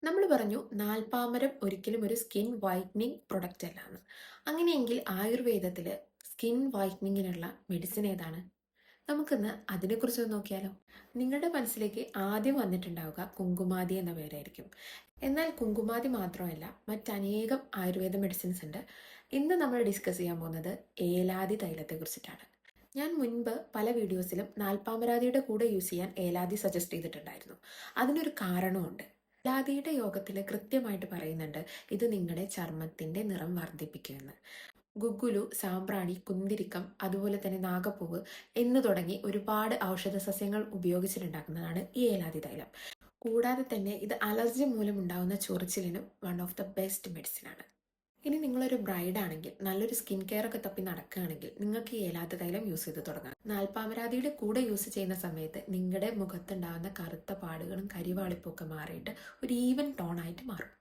നമ്മൾ പറഞ്ഞു നാൽപ്പാമരം ഒരിക്കലും ഒരു സ്കിൻ വൈറ്റനിങ് പ്രൊഡക്റ്റ് അല്ലാന്ന്. അങ്ങനെയെങ്കിൽ ആയുർവേദത്തിൽ സ്കിൻ വൈറ്റനിങ്ങിനുള്ള മെഡിസിൻ ഏതാണ്? നമുക്കിന്ന് അതിനെക്കുറിച്ച് നോക്കിയാലോ. നിങ്ങളുടെ മനസ്സിലേക്ക് ആദ്യം വന്നിട്ടുണ്ടാവുക കുങ്കുമാതി എന്ന പേരായിരിക്കും. എന്നാൽ കുങ്കുമാതി മാത്രമല്ല, മറ്റനേകം ആയുർവേദ മെഡിസിൻസ് ഉണ്ട്. ഇന്ന് നമ്മൾ ഡിസ്കസ് ചെയ്യാൻ പോകുന്നത് ഏലാദി തൈലത്തെ കുറിച്ചിട്ടാണ്. ഞാൻ മുൻപ് പല വീഡിയോസിലും നാൽപ്പാമരാതിയുടെ കൂടെ യൂസ് ചെയ്യാൻ ഏലാദി സജസ്റ്റ് ചെയ്തിട്ടുണ്ടായിരുന്നു. അതിനൊരു കാരണമുണ്ട്. ഏലാദിയുടെ യോഗത്തിൽ കൃത്യമായിട്ട് പറയുന്നുണ്ട് ഇത് നിങ്ങളുടെ ചർമ്മത്തിന്റെ നിറം വർദ്ധിപ്പിക്കുമെന്ന്. ഗുഗുലു, സാമ്പ്രാണി, കുന്തിരിക്കം, അതുപോലെ തന്നെ നാഗപ്പൂവ് എന്ന് തുടങ്ങി ഒരുപാട് ഔഷധ സസ്യങ്ങൾ ഉപയോഗിച്ചിട്ടുണ്ടാക്കുന്നതാണ് ഈ ഏലാദി തൈലം. കൂടാതെ തന്നെ ഇത് അലർജി മൂലം ഉണ്ടാകുന്ന ചൊറിച്ചിലിനും one of the best medicine ആണ്. ഇനി നിങ്ങളൊരു ബ്രൈഡ് ആണെങ്കിൽ നല്ലൊരു സ്കിൻ കെയർ ഒക്കെ തപ്പി നടക്കുകയാണെങ്കിൽ നിങ്ങൾക്ക് ഈ ഏലാദി തൈലം യൂസ് ചെയ്ത് തുടങ്ങാം. നാൽപ്പാമരാതിയുടെ കൂടെ യൂസ് ചെയ്യുന്ന സമയത്ത് നിങ്ങളുടെ മുഖത്തുണ്ടാകുന്ന കറുത്ത പാടുകളും കരിവാളിപ്പൊക്കെ മാറിയിട്ട് ഒരു ഈവൻ ടോൺ ആയിട്ട് മാറും.